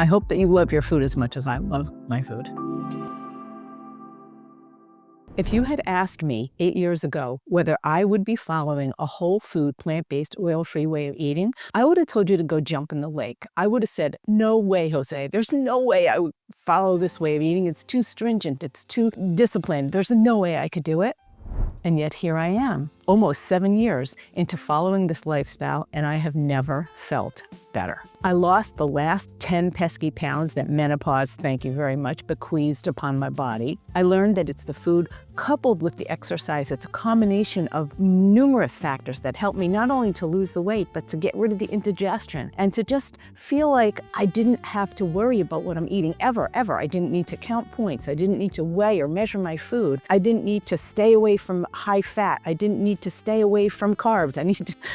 I hope that you love your food as much as I love my food. If you had asked me 8 years ago whether I would be following a whole food, plant-based, oil-free way of eating, I would have told you to go jump in the lake. I would have said, no way, Jose. There's no way I would follow this way of eating. It's too stringent. It's too disciplined. There's no way I could do it. And yet here I am, almost 7 years into following this lifestyle, and I have never felt better. I lost the last 10 pesky pounds that menopause, thank you very much, bequeathed upon my body. I learned that it's the food coupled with the exercise. It's a combination of numerous factors that help me not only to lose the weight, but to get rid of the indigestion and to just feel like I didn't have to worry about what I'm eating ever. I didn't need to count points. I didn't need to weigh or measure my food. I didn't need to stay away from high fat. I didn't need to stay away from carbs.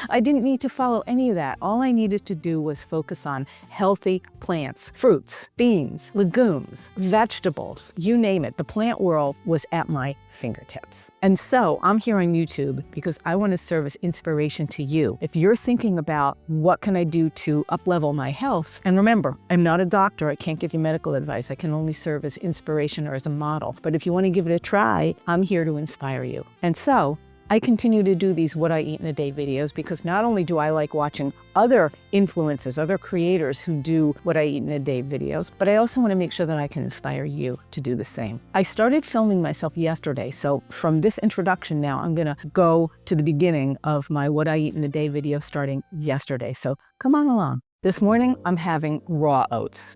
I didn't need to follow any of that. All I needed to do was focus on healthy plants, fruits, beans, legumes, vegetables, you name it. The plant world was at my fingertips. And so I'm here on YouTube because I want to serve as inspiration to you. If you're thinking about what can I do to up-level my health, and remember, I'm not a doctor, I can't give you medical advice, I can only serve as inspiration or as a model. But if you want to give it a try, I'm here to inspire you. And so I continue to do these What I Eat in a Day videos because not only do I like watching other influencers, other creators who do What I Eat in a Day videos, but I also want to make sure that I can inspire you to do the same. I started filming myself yesterday, so from this introduction now, I'm gonna go to the beginning of my What I Eat in a Day video starting yesterday, so come on along. This morning, I'm having raw oats.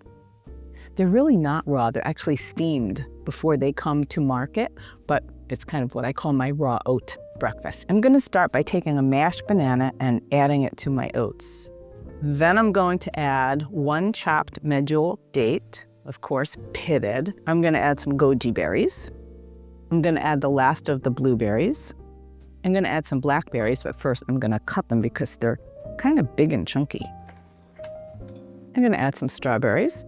They're really not raw, they're actually steamed before they come to market, but it's kind of what I call my raw oat breakfast. I'm gonna start by taking a mashed banana and adding it to my oats. Then I'm going to add 1 chopped medjool date, of course, pitted. I'm gonna add some goji berries. I'm gonna add the last of the blueberries. I'm gonna add some blackberries, but first I'm gonna cut them because they're kind of big and chunky. I'm gonna add some strawberries.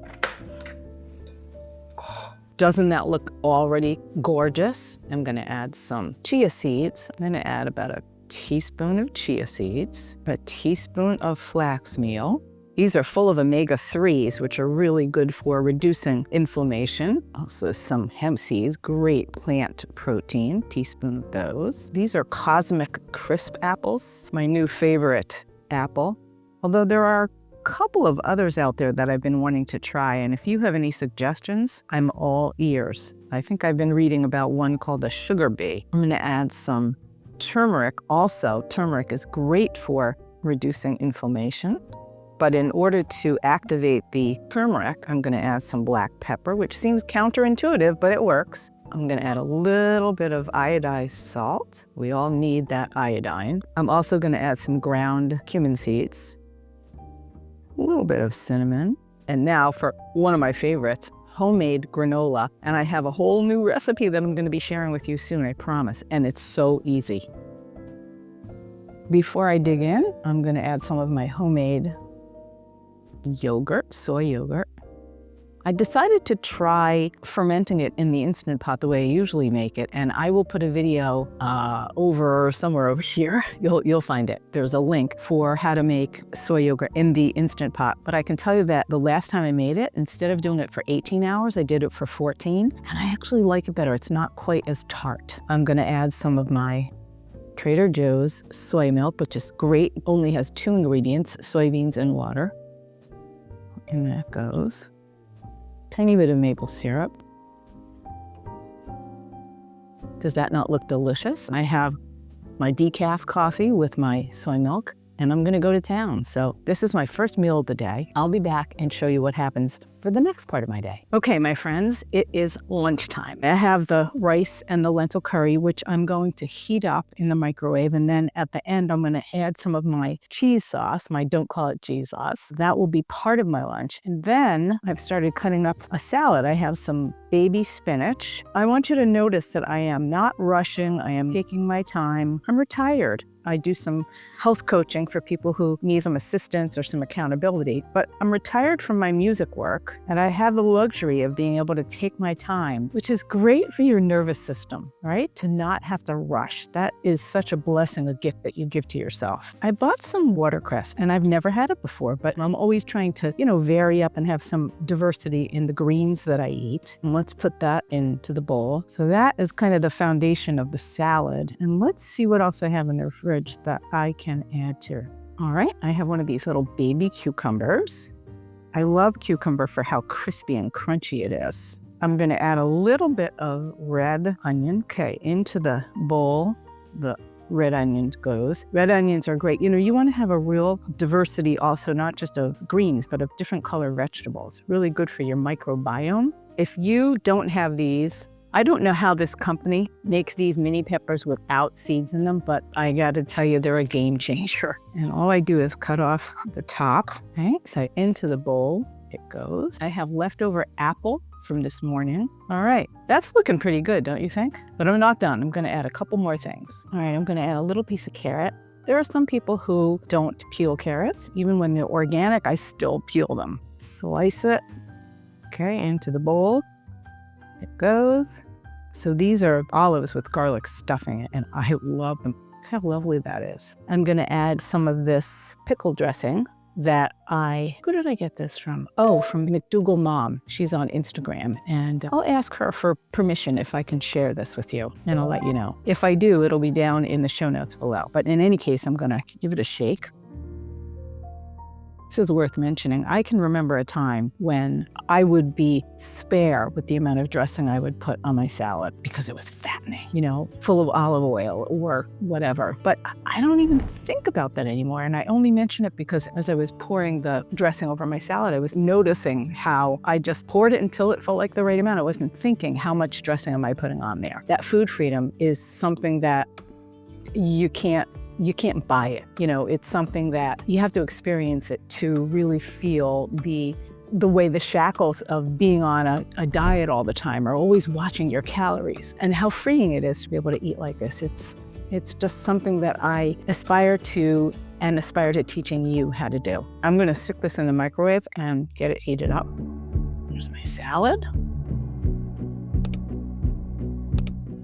Doesn't that look already gorgeous? I'm gonna add some chia seeds. I'm gonna add about a teaspoon of chia seeds, a teaspoon of flax meal. These are full of omega-3s, which are really good for reducing inflammation. Also some hemp seeds, great plant protein, teaspoon of those. These are Cosmic Crisp apples, my new favorite apple. Although there are couple of others out there that I've been wanting to try, and if you have any suggestions, I'm all ears. I think I've been reading about one called the sugar bee. I'm gonna add some turmeric. Also, turmeric is great for reducing inflammation, but in order to activate the turmeric, I'm gonna add some black pepper, which seems counterintuitive, but it works. I'm gonna add a little bit of iodized salt. We all need that iodine. I'm also gonna add some ground cumin seeds, a little bit of cinnamon, and now for one of my favorites, homemade granola. And I have a whole new recipe that I'm going to be sharing with you soon, I promise, and it's so easy. Before I dig in, I'm going to add some of my homemade yogurt, soy yogurt. I decided to try fermenting it in the Instant Pot the way I usually make it, and I will put a video somewhere over here. You'll find it. There's a link for how to make soy yogurt in the Instant Pot, but I can tell you that the last time I made it, instead of doing it for 18 hours, I did it for 14, and I actually like it better. It's not quite as tart. I'm gonna add some of my Trader Joe's soy milk, which is great. Only has 2 ingredients, soybeans and water. And that goes. Tiny bit of maple syrup. Does that not look delicious? I have my decaf coffee with my soy milk, and I'm gonna go to town. So this is my first meal of the day. I'll be back and show you what happens for the next part of my day. Okay, my friends, it is lunchtime. I have the rice and the lentil curry, which I'm going to heat up in the microwave. And then at the end, I'm gonna add some of my cheese sauce, my don't call it cheese sauce. That will be part of my lunch. And then I've started cutting up a salad. I have some baby spinach. I want you to notice that I am not rushing. I am taking my time. I'm retired. I do some health coaching for people who need some assistance or some accountability, but I'm retired from my music work. cook. And I have the luxury of being able to take my time, which is great for your nervous system, right? To not have to rush. That is such a blessing, a gift that you give to yourself. I bought some watercress and I've never had it before, but I'm always trying to, vary up and have some diversity in the greens that I eat. And let's put that into the bowl. So that is kind of the foundation of the salad. And let's see what else I have in the fridge that I can add to it. All right, I have one of these little baby cucumbers. I love cucumber for how crispy and crunchy it is. I'm gonna add a little bit of red onion. Okay, into the bowl, the red onion goes. Red onions are great. You wanna have a real diversity also, not just of greens, but of different color vegetables. Really good for your microbiome. If you don't have these, I don't know how this company makes these mini peppers without seeds in them, but I gotta tell you, they're a game changer. And all I do is cut off the top. Okay, so into the bowl it goes. I have leftover apple from this morning. All right, that's looking pretty good, don't you think? But I'm not done. I'm gonna add a couple more things. All right, I'm gonna add a little piece of carrot. There are some people who don't peel carrots. Even when they're organic, I still peel them. Slice it, okay, into the bowl. It goes. So these are olives with garlic stuffing, and I love them. Look how lovely that is. I'm gonna add some of this pickle dressing that who did I get this from? Oh, from McDougal Mom. She's on Instagram, and I'll ask her for permission if I can share this with you, and I'll let you know. If I do, it'll be down in the show notes below. But in any case, I'm gonna give it a shake. This is worth mentioning. I can remember a time when I would be spare with the amount of dressing I would put on my salad because it was fattening, full of olive oil or whatever. But I don't even think about that anymore. And I only mention it because as I was pouring the dressing over my salad, I was noticing how I just poured it until it felt like the right amount. I wasn't thinking, how much dressing am I putting on there? That food freedom is something that you can't buy it. It's something that you have to experience it to really feel the way the shackles of being on a diet all the time, or always watching your calories, and how freeing it is to be able to eat like this. It's just something that I aspire to, and aspire to teaching you how to do. I'm gonna stick this in the microwave and get it heated up. Here's my salad.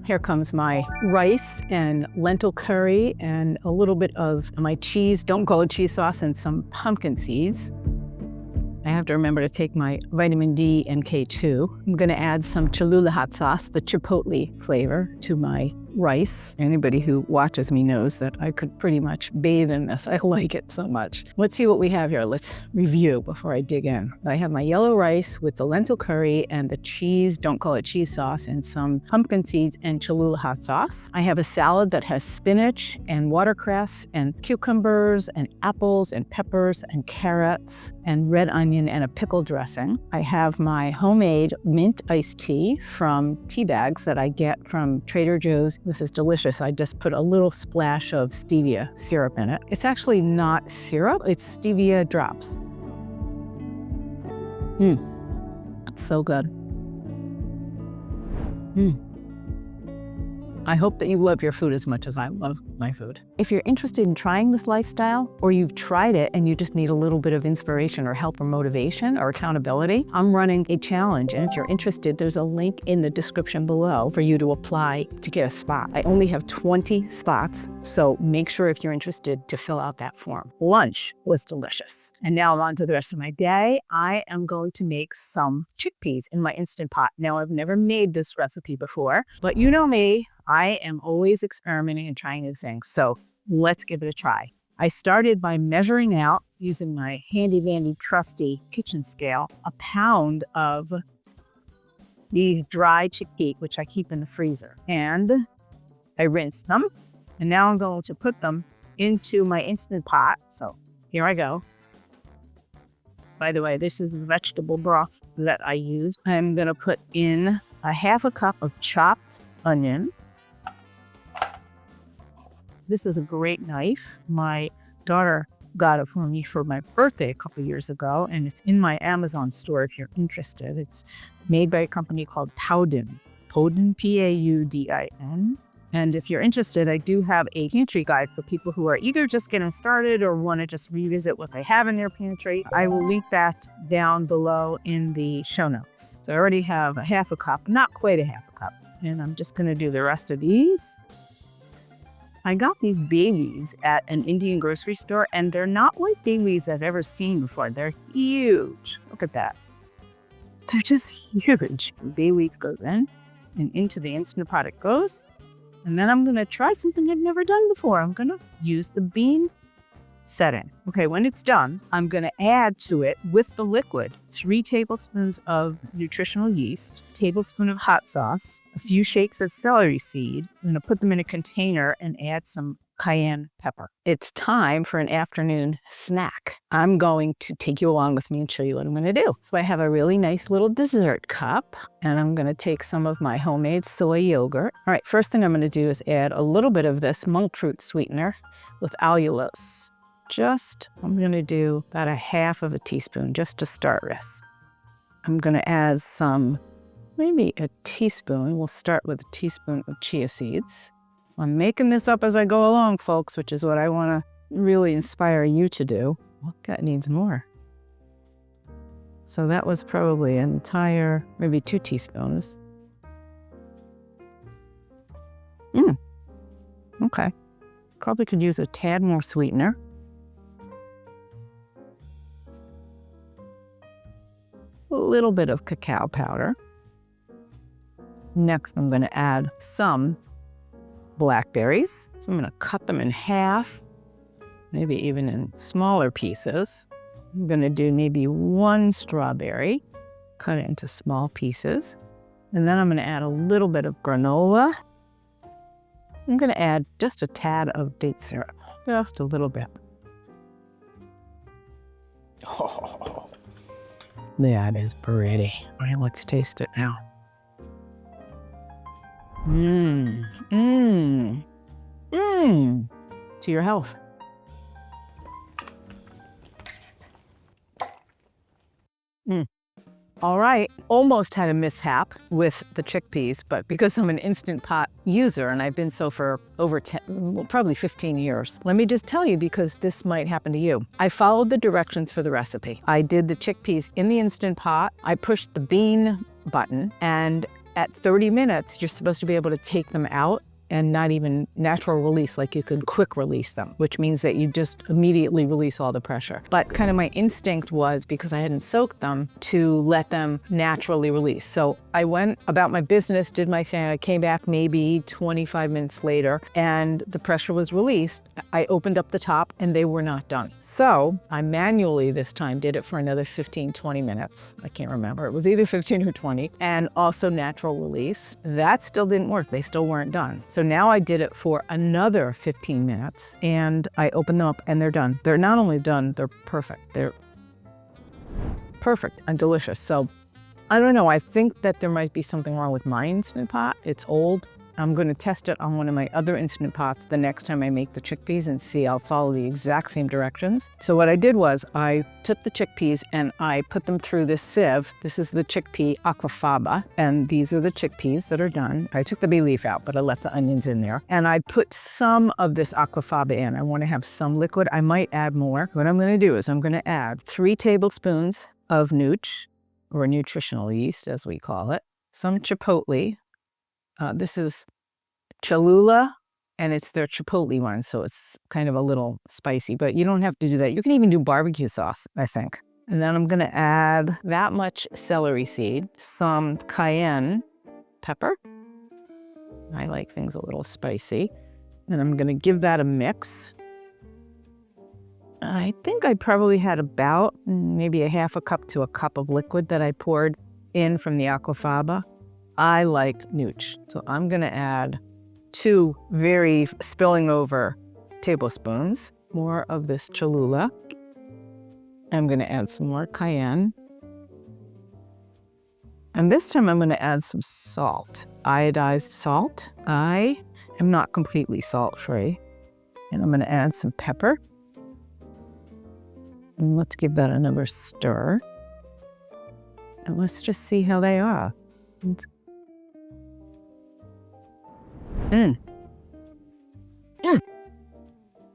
Here comes my rice and lentil curry and a little bit of my cheese, don't call it cheese sauce, and some pumpkin seeds. I have to remember to take my vitamin D and K2. I'm gonna add some Cholula hot sauce, the chipotle flavor, to my rice. Anybody who watches me knows that I could pretty much bathe in this. I like it so much. Let's see what we have here. Let's review before I dig in. I have my yellow rice with the lentil curry and the cheese, don't call it cheese sauce, and some pumpkin seeds and Cholula hot sauce. I have a salad that has spinach and watercress and cucumbers and apples and peppers and carrots and red onion and a pickle dressing. I have my homemade mint iced tea from tea bags that I get from Trader Joe's. This is delicious. I just put a little splash of stevia syrup in it. It's actually not syrup, it's stevia drops. That's so good. I hope that you love your food as much as I love my food. If you're interested in trying this lifestyle, or you've tried it and you just need a little bit of inspiration or help or motivation or accountability, I'm running a challenge. And if you're interested, there's a link in the description below for you to apply to get a spot. I only have 20 spots, so make sure if you're interested to fill out that form. Lunch was delicious. And now I'm on to the rest of my day. I am going to make some chickpeas in my Instant Pot. Now, I've never made this recipe before, but you know me, I am always experimenting and trying new things. So let's give it a try. I started by measuring out, using my handy dandy trusty kitchen scale, a pound of these dry chickpeas, which I keep in the freezer. And I rinsed them. And now I'm going to put them into my Instant Pot. So here I go. By the way, this is the vegetable broth that I use. I'm gonna put in a half a cup of chopped onion. This is a great knife. My daughter got it for me for my birthday a couple years ago, and it's in my Amazon store if you're interested. It's made by a company called Paudin. Paudin, P-A-U-D-I-N. And if you're interested, I do have a pantry guide for people who are either just getting started or want to just revisit what they have in their pantry. I will link that down below in the show notes. So I already have a half a cup, not quite a half a cup. And I'm just going to do the rest of these. I got these babies at an Indian grocery store, and they're not like babies I've ever seen before. They're huge. Look at that. They're just huge. Bay leaf goes in, and into the Instant Pot it goes. And then I'm going to try something I've never done before. I'm going to use the bean setting. Okay, when it's done, I'm going to add to it with the liquid 3 tablespoons of nutritional yeast, a tablespoon of hot sauce, a few shakes of celery seed. I'm going to put them in a container and add some cayenne pepper. It's time for an afternoon snack. I'm going to take you along with me and show you what I'm going to do. So I have a really nice little dessert cup, and I'm going to take some of my homemade soy yogurt. All right, first thing I'm going to do is add a little bit of this monk fruit sweetener with allulose. I'm going to do about a half of a teaspoon just to start with. I'm going to add some, maybe a teaspoon. We'll start with a teaspoon of chia seeds. I'm making this up as I go along, folks, which is what I want to really inspire you to do. Well, that needs more. So that was probably an entire, maybe 2 teaspoons. Okay. Probably could use a tad more sweetener. A little bit of cacao powder. Next, I'm going to add some blackberries. So I'm going to cut them in half, maybe even in smaller pieces. I'm going to do maybe 1 strawberry, cut it into small pieces. And then I'm going to add a little bit of granola. I'm going to add just a tad of date syrup, just a little bit. Oh, that is pretty. All right, let's taste it now. To your health. All right, almost had a mishap with the chickpeas, but because I'm an Instant Pot user and I've been so for over 10, well, probably 15 years, let me just tell you, because this might happen to you. I followed the directions for the recipe. I did the chickpeas in the Instant Pot. I pushed the bean button, and at 30 minutes, you're supposed to be able to take them out and not even natural release, like you could quick release them, which means that you just immediately release all the pressure. But kind of my instinct was, because I hadn't soaked them, to let them naturally release. So I went about my business, did my thing. I came back maybe 25 minutes later and the pressure was released. I opened up the top and they were not done. So I manually this time did it for another 15, 20 minutes. I can't remember. It was either 15 or 20, and also natural release. That still didn't work. They still weren't done. So now I did it for another 15 minutes and I opened them up and they're done. They're not only done, they're perfect. They're perfect and delicious. So I don't know, I think that there might be something wrong with my Instant Pot. It's old. I'm going to test it on one of my other Instant Pots the next time I make the chickpeas and see. I'll follow the exact same directions. So what I did was I took the chickpeas and I put them through this sieve. This is the chickpea aquafaba, and these are the chickpeas that are done. I took the bay leaf out, but I left the onions in there. And I put some of this aquafaba in. I want to have some liquid. I might add more. What I'm going to do is I'm going to add 3 tablespoons of nooch, or nutritional yeast as we call it, some chipotle. This is Cholula, and it's their chipotle one, so it's kind of a little spicy, but you don't have to do that. You can even do barbecue sauce, I think. And then I'm gonna add that much celery seed, some cayenne pepper. I like things a little spicy. And I'm gonna give that a mix. I think I probably had about maybe a half a cup to a cup of liquid that I poured in from the aquafaba. I like nooch, so I'm gonna add 2 very spilling over tablespoons more of this Cholula. I'm gonna add some more cayenne. And this time I'm gonna add some salt, iodized salt. I am not completely salt-free. And I'm gonna add some pepper. And let's give that another stir. And let's just see how they are.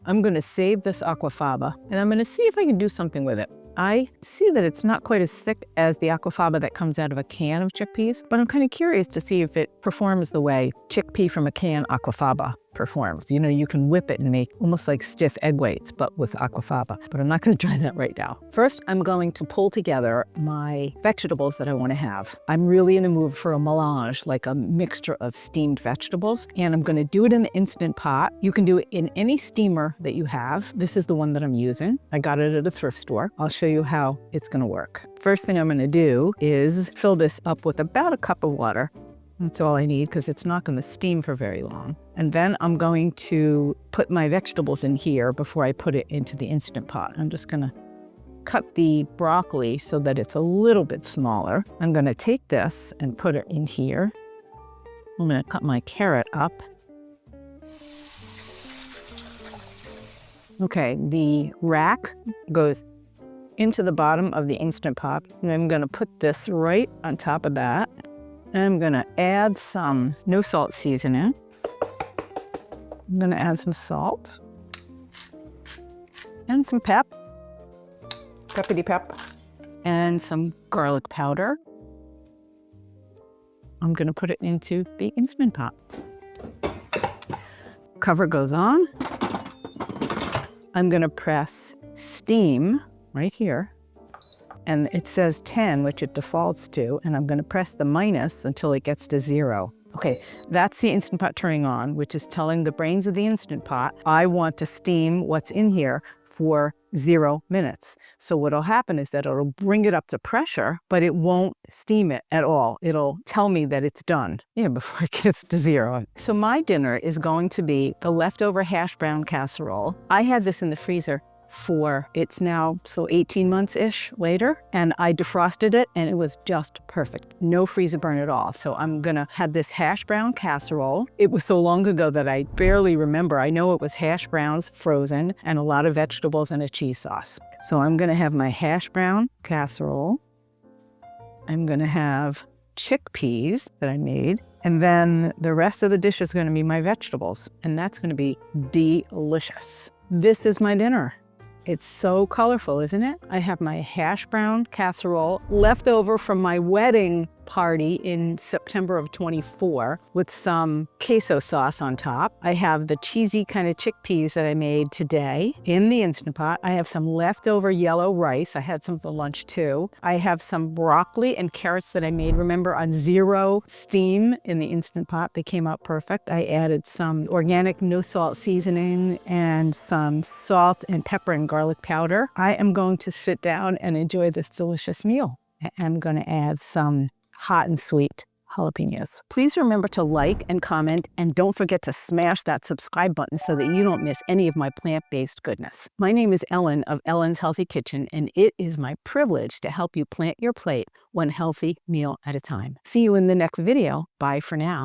I'm gonna save this aquafaba and I'm gonna see if I can do something with it. I see that it's not quite as thick as the aquafaba that comes out of a can of chickpeas, but I'm kind of curious to see if it performs the way chickpea from a can aquafaba performs. You know, you can whip it and make almost like stiff egg whites, but with aquafaba. But I'm not going to try that right now. First, I'm going to pull together my vegetables that I want to have. I'm really in the mood for a melange, like a mixture of steamed vegetables, and I'm going to do it in the Instant Pot. You can do it in any steamer that you have. This is the one that I'm using. I got it at a thrift store. I'll show you how it's going to work. First thing I'm going to do is fill this up with about a cup of water. That's all I need because it's not going to steam for very long. And then I'm going to put my vegetables in here before I put it into the Instant Pot. I'm just going to cut the broccoli so that it's a little bit smaller. I'm going to take this and put it in here. I'm going to cut my carrot up. Okay, the rack goes into the bottom of the Instant Pot. And I'm going to put this right on top of that. I'm gonna add some no salt seasoning. I'm gonna add some salt and some peppity pep, and some garlic powder. I'm gonna put it into the Instant Pot. Cover goes on. I'm gonna press steam right here. And it says 10, which it defaults to, and I'm gonna press the minus until it gets to 0. Okay, that's the Instant Pot turning on, which is telling the brains of the Instant Pot, I want to steam what's in here for 0 minutes. So what'll happen is that it'll bring it up to pressure, but it won't steam it at all. It'll tell me that it's done, before it gets to 0. So my dinner is going to be the leftover hash brown casserole. I had this in the freezer for, it's now 18 months-ish later, and I defrosted it and it was just perfect. No freezer burn at all. So I'm gonna have this hash brown casserole. It was so long ago that I barely remember. I know it was hash browns frozen and a lot of vegetables and a cheese sauce. So I'm gonna have my hash brown casserole. I'm gonna have chickpeas that I made, and then the rest of the dish is gonna be my vegetables, and that's gonna be delicious. This is my dinner. It's so colorful, isn't it? I have my hash brown casserole left over from my wedding party in September of 24 with some queso sauce on top. I have the cheesy kind of chickpeas that I made today in the Instant Pot. I have some leftover yellow rice. I had some for lunch too. I have some broccoli and carrots that I made, remember, on 0 steam in the Instant Pot. They came out perfect. I added some organic no salt seasoning and some salt and pepper and garlic powder. I am going to sit down and enjoy this delicious meal. I'm going to add some hot and sweet jalapenos. Please remember to like and comment, and don't forget to smash that subscribe button so that you don't miss any of my plant-based goodness. My name is Ellen of Ellen's Healthy Kitchen, and it is my privilege to help you plant your plate one healthy meal at a time. See you in the next video. Bye for now.